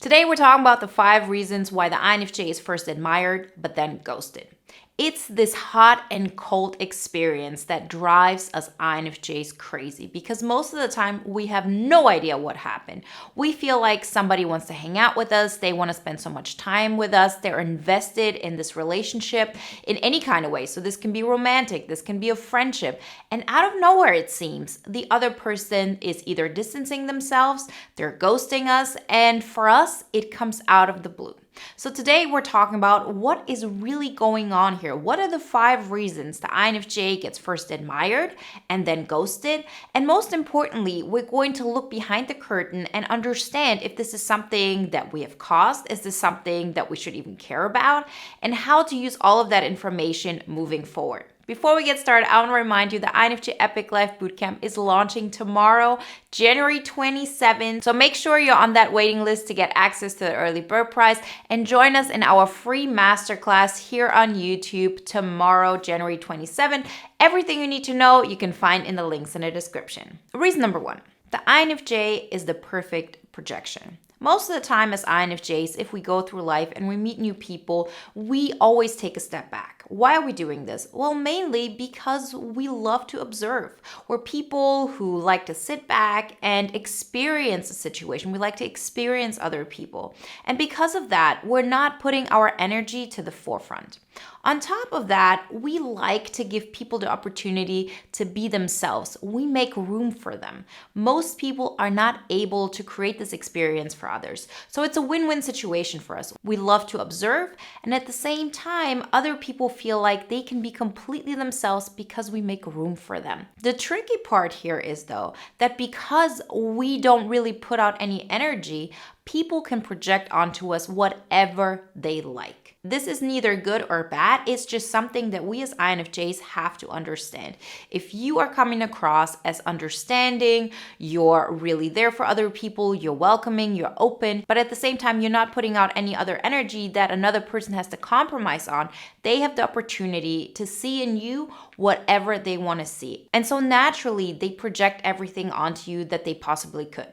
Today we're talking about the 5 reasons why the INFJ is first admired but then ghosted. It's this hot and cold experience that drives us INFJs crazy because most of the time we have no idea what happened. We feel like somebody wants to hang out with us, they want to spend so much time with us, they're invested in this relationship in any kind of way. So this can be romantic, this can be a friendship, and out of nowhere it seems the other person is either distancing themselves, they're ghosting us, and for us it comes out of the blue. So today we're talking about what is really going on here. What are the 5 reasons the INFJ gets first admired and then ghosted? And most importantly, we're going to look behind the curtain and understand if this is something that we have caused, is this something that we should even care about, and how to use all of that information moving forward. Before we get started, I want to remind you the INFJ Epic Life Bootcamp is launching tomorrow, January 27th. So make sure you're on that waiting list to get access to the early bird price and join us in our free masterclass here on YouTube tomorrow, January 27th. Everything you need to know you can find in the links in the description. Reason number 1, the INFJ is the perfect projection. Most of the time as INFJs, if we go through life and we meet new people, we always take a step back. Why are we doing this? Well, mainly because we love to observe. We're people who like to sit back and experience a situation. We like to experience other people. And because of that, we're not putting our energy to the forefront. On top of that, we like to give people the opportunity to be themselves. We make room for them. Most people are not able to create this experience for others. So it's a win-win situation for us. We love to observe, and at the same time, other people feel like they can be completely themselves because we make room for them. The tricky part here is, though, that because we don't really put out any energy, people can project onto us whatever they like. This is neither good or bad. It's just something that we as INFJs have to understand. If you are coming across as understanding, you're really there for other people, you're welcoming, you're open, but at the same time, you're not putting out any other energy that another person has to compromise on, they have the opportunity to see in you whatever they want to see. And so naturally, they project everything onto you that they possibly could.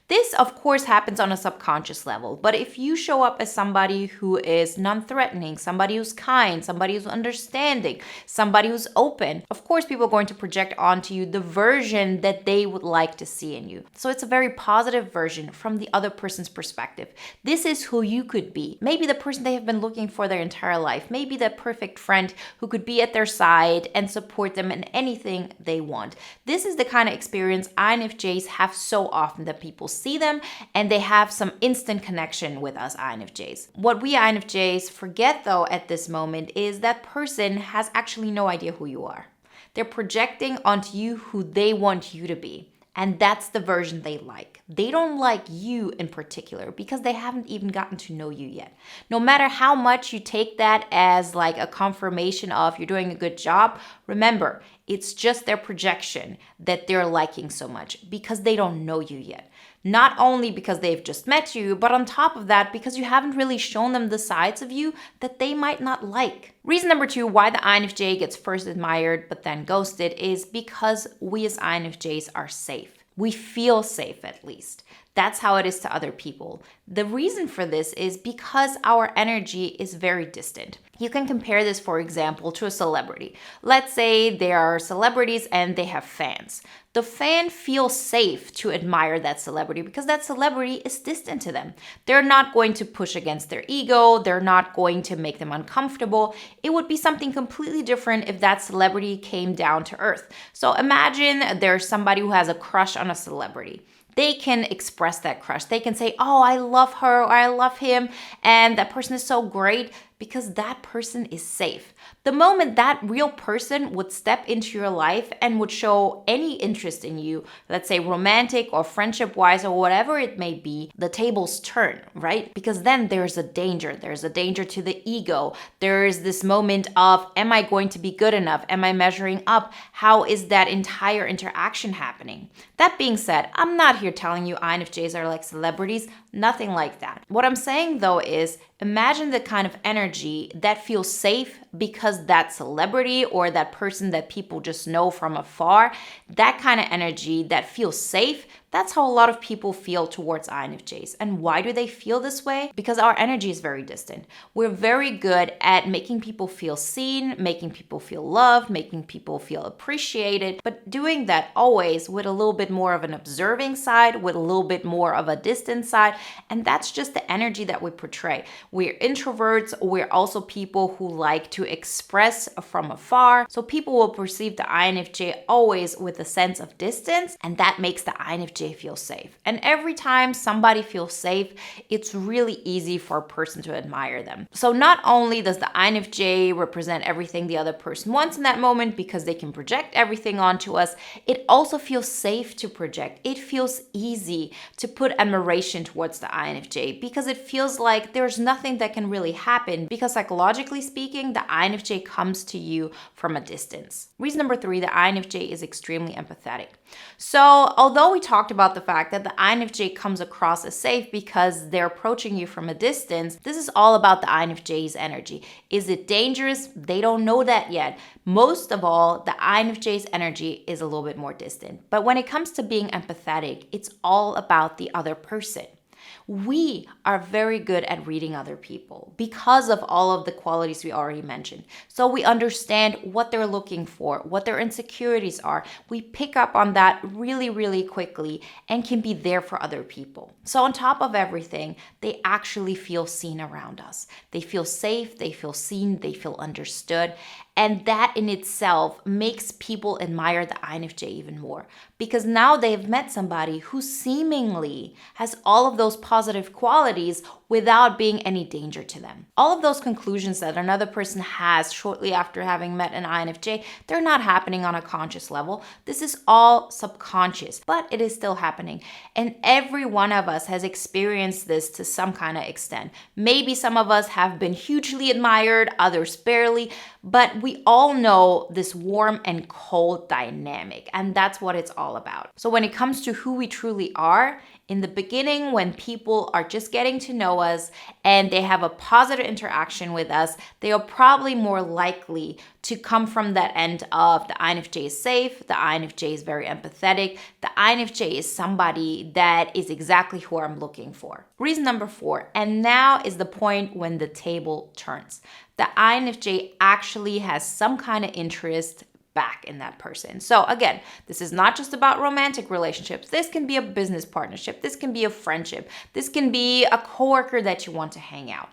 This, of course, happens on a subconscious level, but if you show up as somebody who is non-threatening, somebody who's kind, somebody who's understanding, somebody who's open, of course, people are going to project onto you the version that they would like to see in you. So it's a very positive version from the other person's perspective. This is who you could be. Maybe the person they have been looking for their entire life. Maybe that perfect friend who could be at their side and support them in anything they want. This is the kind of experience INFJs have so often, that people see them and they have some instant connection with us INFJs. What we INFJs forget, though, at this moment is that person has actually no idea who you are. They're projecting onto you who they want you to be. And that's the version they like. They don't like you in particular because they haven't even gotten to know you yet. No matter how much you take that as like a confirmation of you're doing a good job, remember, it's just their projection that they're liking so much because they don't know you yet. Not only because they've just met you, but on top of that, because you haven't really shown them the sides of you that they might not like. Reason number 2 why the INFJ gets first admired but then ghosted is because we as INFJs are safe. We feel safe, at least. That's how it is to other people. The reason for this is because our energy is very distant. You can compare this, for example, to a celebrity. Let's say there are celebrities and they have fans. The fan feels safe to admire that celebrity because that celebrity is distant to them. They're not going to push against their ego. They're not going to make them uncomfortable. It would be something completely different if that celebrity came down to earth. So imagine there's somebody who has a crush on a celebrity. They can express that crush. They can say, oh, I love her or I love him, and that person is so great because that person is safe. The moment that real person would step into your life and would show any interest in you, let's say romantic or friendship-wise or whatever it may be, the tables turn, right? Because then there's a danger. There's a danger to the ego. There's this moment of, am I going to be good enough? Am I measuring up? How is that entire interaction happening? That being said, I'm not here telling you INFJs are like celebrities. Nothing like that. What I'm saying, though, is imagine the kind of energy that feels safe because that celebrity or that person that people just know from afar, that kind of energy that feels safe That's how a lot of people feel towards INFJs. And why do they feel this way? Because our energy is very distant. We're very good at making people feel seen, making people feel loved, making people feel appreciated, but doing that always with a little bit more of an observing side, with a little bit more of a distant side. And that's just the energy that we portray. We're introverts. We're also people who like to express from afar. So people will perceive the INFJ always with a sense of distance, and that makes the INFJ feel safe. And every time somebody feels safe, it's really easy for a person to admire them. So not only does the INFJ represent everything the other person wants in that moment because they can project everything onto us, it also feels safe to project. It feels easy to put admiration towards the INFJ because it feels like there's nothing that can really happen because psychologically speaking, the INFJ comes to you from a distance. Reason number 3, the INFJ is extremely empathetic. So although we talked about the fact that the INFJ comes across as safe because they're approaching you from a distance, this is all about the INFJ's energy. Is it dangerous? They don't know that yet. Most of all, the INFJ's energy is a little bit more distant. But when it comes to being empathetic, it's all about the other person. We are very good at reading other people because of all of the qualities we already mentioned. So we understand what they're looking for, what their insecurities are. We pick up on that really, really quickly and can be there for other people. So on top of everything, they actually feel seen around us. They feel safe, they feel seen, they feel understood. And that in itself makes people admire the INFJ even more because now they've met somebody who seemingly has all of those positive qualities without being any danger to them. All of those conclusions that another person has shortly after having met an INFJ, they're not happening on a conscious level. This is all subconscious, but it is still happening. And every one of us has experienced this to some kind of extent. Maybe some of us have been hugely admired, others barely, but we all know this warm and cold dynamic, and that's what it's all about. So when it comes to who we truly are, in the beginning, when people are just getting to know us and they have a positive interaction with us, they are probably more likely to come from that end of the INFJ is safe, the INFJ is very empathetic, the INFJ is somebody that is exactly who I'm looking for. Reason number 4, and now is the point when the table turns. The INFJ actually has some kind of interest back in that person. So again, this is not just about romantic relationships. This can be a business partnership. This can be a friendship. This can be a coworker that you want to hang out.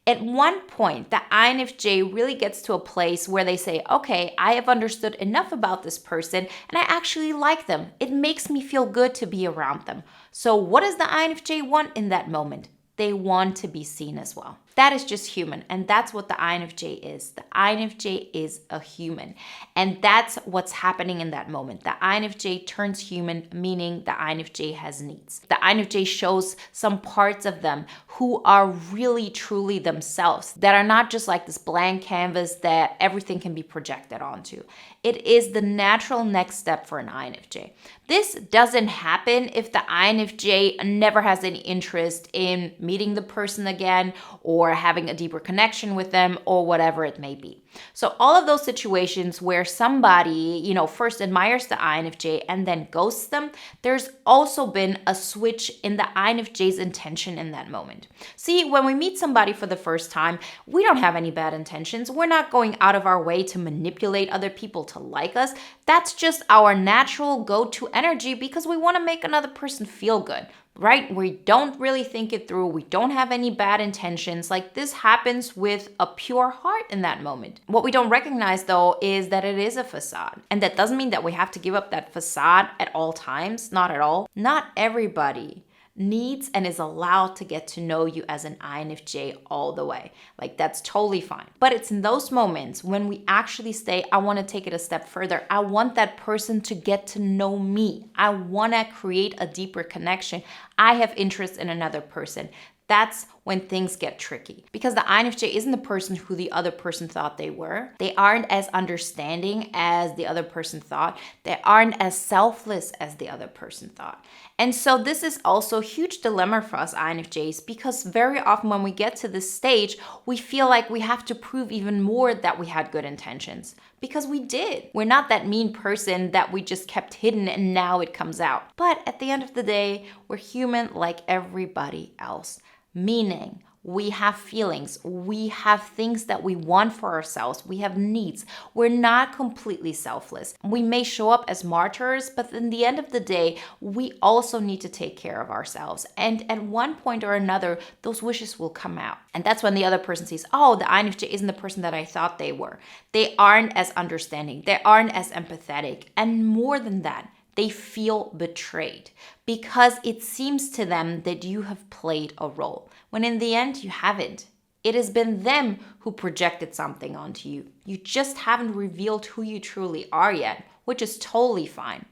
At one point, the INFJ really gets to a place where they say, okay, I have understood enough about this person and I actually like them. It makes me feel good to be around them. So what does the INFJ want in that moment? They want to be seen as well. That is just human. And that's what the INFJ is. The INFJ is a human. And that's what's happening in that moment. The INFJ turns human, meaning the INFJ has needs. The INFJ shows some parts of them who are really, truly themselves, that are not just like this blank canvas that everything can be projected onto. It is the natural next step for an INFJ. This doesn't happen if the INFJ never has any interest in meeting the person again or having a deeper connection with them or whatever it may be. So all of those situations where somebody, first admires the INFJ and then ghosts them, there's also been a switch in the INFJ's intention in that moment. See, when we meet somebody for the first time, we don't have any bad intentions. We're not going out of our way to manipulate other people to like us. That's just our natural go-to energy because we want to make another person feel good. Right? We don't really think it through. We don't have any bad intentions. Like this happens with a pure heart in that moment. What we don't recognize though is that it is a facade. And that doesn't mean that we have to give up that facade at all times. Not at all. Not everybody needs and is allowed to get to know you as an INFJ all the way. Like that's totally fine. But it's in those moments when we actually say, I want to take it a step further. I want that person to get to know me. I want to create a deeper connection. I have interest in another person. That's when things get tricky because the INFJ isn't the person who the other person thought they were. They aren't as understanding as the other person thought. They aren't as selfless as the other person thought. And so this is also a huge dilemma for us INFJs because very often when we get to this stage, we feel like we have to prove even more that we had good intentions. because we did. We're not that mean person that we just kept hidden and now it comes out. But at the end of the day, we're human like everybody else. Meaning, we have feelings, we have things that we want for ourselves, we have needs. We're not completely selfless. We may show up as martyrs, but in the end of the day, we also need to take care of ourselves. And at one point or another, those wishes will come out. And that's when the other person sees, oh, the INFJ isn't the person that I thought they were. They aren't as understanding, they aren't as empathetic. And more than that, they feel betrayed because it seems to them that you have played a role, when in the end you haven't. It has been them who projected something onto you. You just haven't revealed who you truly are yet, which is totally fine.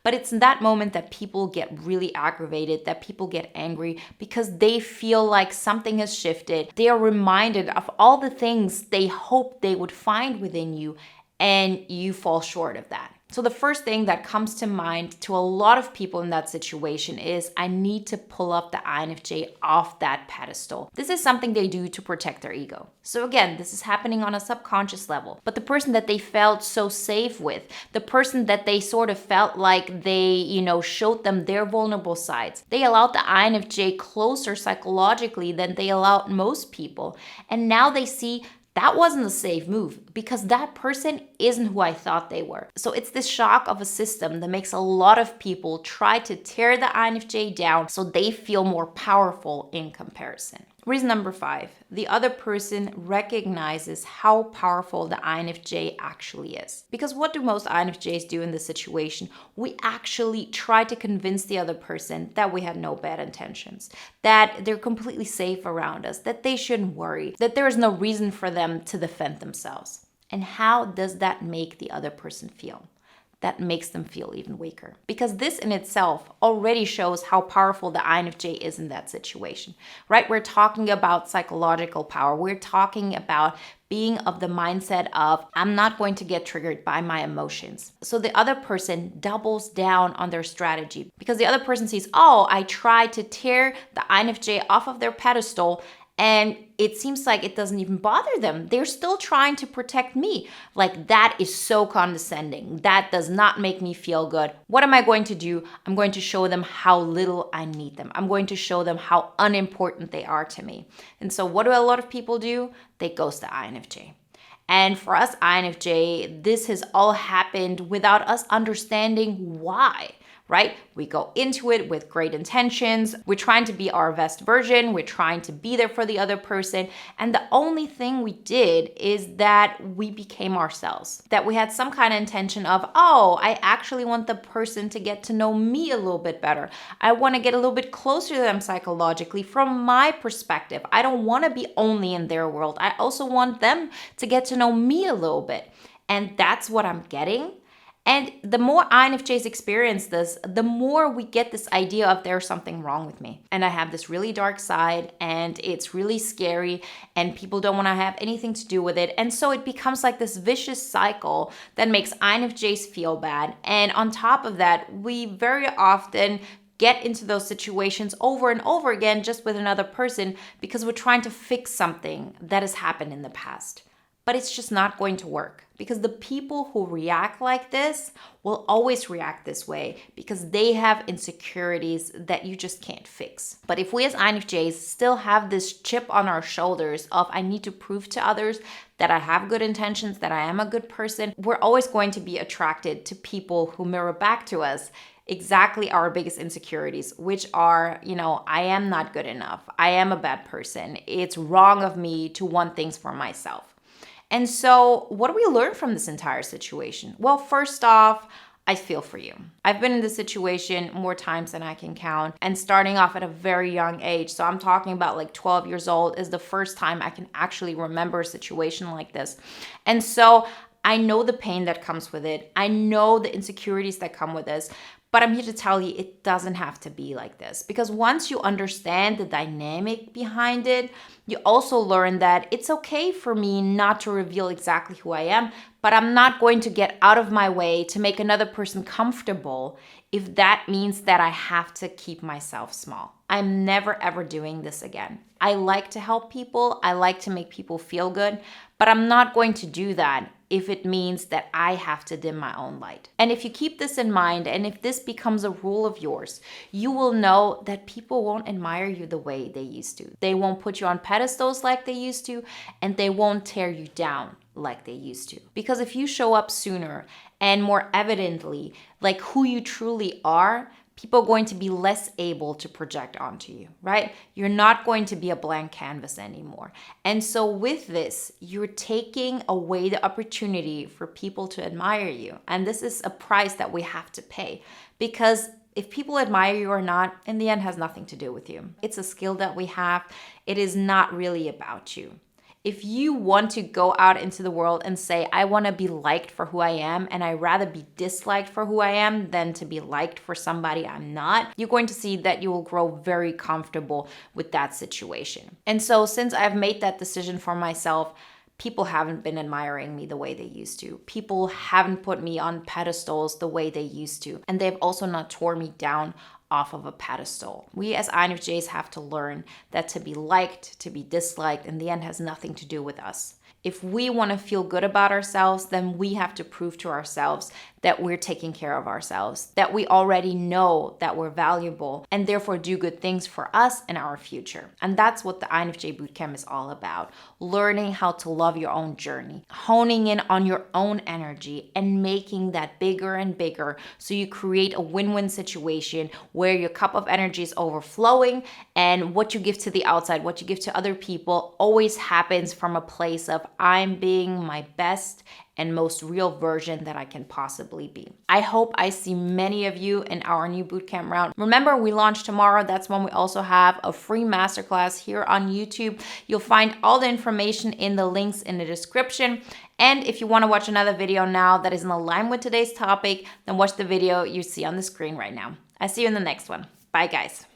But it's in that moment that people get really aggravated, that people get angry because they feel like something has shifted. They are reminded of all the things they hoped they would find within you, and you fall short of that. So the first thing that comes to mind to a lot of people in that situation is, I need to pull up the INFJ off that pedestal. This is something they do to protect their ego. So again, this is happening on a subconscious level. But the person that they felt so safe with, the person that they sort of felt like they, showed them their vulnerable sides, they allowed the INFJ closer psychologically than they allowed most people. And now they see that wasn't a safe move because that person isn't who I thought they were. So it's this shock of a system that makes a lot of people try to tear the INFJ down so they feel more powerful in comparison. Reason number 5, the other person recognizes how powerful the INFJ actually is. Because what do most INFJs do in this situation? We actually try to convince the other person that we had no bad intentions, that they're completely safe around us, that they shouldn't worry, that there is no reason for them to defend themselves. And how does that make the other person feel? That makes them feel even weaker. Because this in itself already shows how powerful the INFJ is in that situation, right? We're talking about psychological power. We're talking about being of the mindset of, I'm not going to get triggered by my emotions. So the other person doubles down on their strategy because the other person sees, oh, I tried to tear the INFJ off of their pedestal, and it seems like it doesn't even bother them. They're still trying to protect me. Like, that is so condescending. That does not make me feel good. What am I going to do? I'm going to show them how little I need them. I'm going to show them how unimportant they are to me. And so what do a lot of people do? They ghost the INFJ. And for us INFJ, this has all happened without us understanding why. Right? We go into it with great intentions. We're trying to be our best version. We're trying to be there for the other person. And the only thing we did is that we became ourselves. That we had some kind of intention of, oh, I actually want the person to get to know me a little bit better. I want to get a little bit closer to them psychologically from my perspective. I don't want to be only in their world. I also want them to get to know me a little bit. And that's what I'm getting. And the more INFJs experience this, the more we get this idea of there's something wrong with me. And I have this really dark side and it's really scary and people don't want to have anything to do with it. And so it becomes like this vicious cycle that makes INFJs feel bad. And on top of that, we very often get into those situations over and over again just with another person because we're trying to fix something that has happened in the past. But it's just not going to work because the people who react like this will always react this way because they have insecurities that you just can't fix. But if we as INFJs still have this chip on our shoulders of, I need to prove to others that I have good intentions, that I am a good person, we're always going to be attracted to people who mirror back to us exactly our biggest insecurities, which are, I am not good enough. I am a bad person. It's wrong of me to want things for myself. And so what do we learn from this entire situation? Well, first off, I feel for you. I've been in this situation more times than I can count, and starting off at a very young age. So I'm talking about like 12 years old is the first time I can actually remember a situation like this. And so I know the pain that comes with it. I know the insecurities that come with this. But I'm here to tell you it doesn't have to be like this. Because once you understand the dynamic behind it, you also learn that it's okay for me not to reveal exactly who I am, but I'm not going to get out of my way to make another person comfortable if that means that I have to keep myself small. I'm never ever doing this again. I like to help people. I like to make people feel good, but I'm not going to do that if it means that I have to dim my own light. And if you keep this in mind, and if this becomes a rule of yours, you will know that people won't admire you the way they used to. They won't put you on pedestals like they used to, and they won't tear you down like they used to. Because if you show up sooner and more evidently like who you truly are, people are going to be less able to project onto you, right? You're not going to be a blank canvas anymore. And so with this, you're taking away the opportunity for people to admire you. And this is a price that we have to pay, because if people admire you or not, in the end has nothing to do with you. It's a skill that we have. It is not really about you. If you want to go out into the world and say, I want to be liked for who I am, and I'd rather be disliked for who I am than to be liked for somebody I'm not, you're going to see that you will grow very comfortable with that situation. And so since I've made that decision for myself, people haven't been admiring me the way they used to. People haven't put me on pedestals the way they used to. And they've also not torn me down off of a pedestal. We as INFJs have to learn that to be liked, to be disliked, in the end has nothing to do with us. If we want to feel good about ourselves, then we have to prove to ourselves that we're taking care of ourselves, that we already know that we're valuable, and therefore do good things for us and our future. And that's what the INFJ Bootcamp is all about. Learning how to love your own journey, honing in on your own energy and making that bigger and bigger, so you create a win-win situation where your cup of energy is overflowing, and what you give to the outside, what you give to other people always happens from a place of I'm being my best and most real version that I can possibly be. I hope I see many of you in our new bootcamp round. Remember, we launch tomorrow. That's when we also have a free masterclass here on YouTube. You'll find all the information in the links in the description. And if you want to watch another video now that is in line with today's topic, then watch the video you see on the screen right now. I see you in the next one. Bye, guys.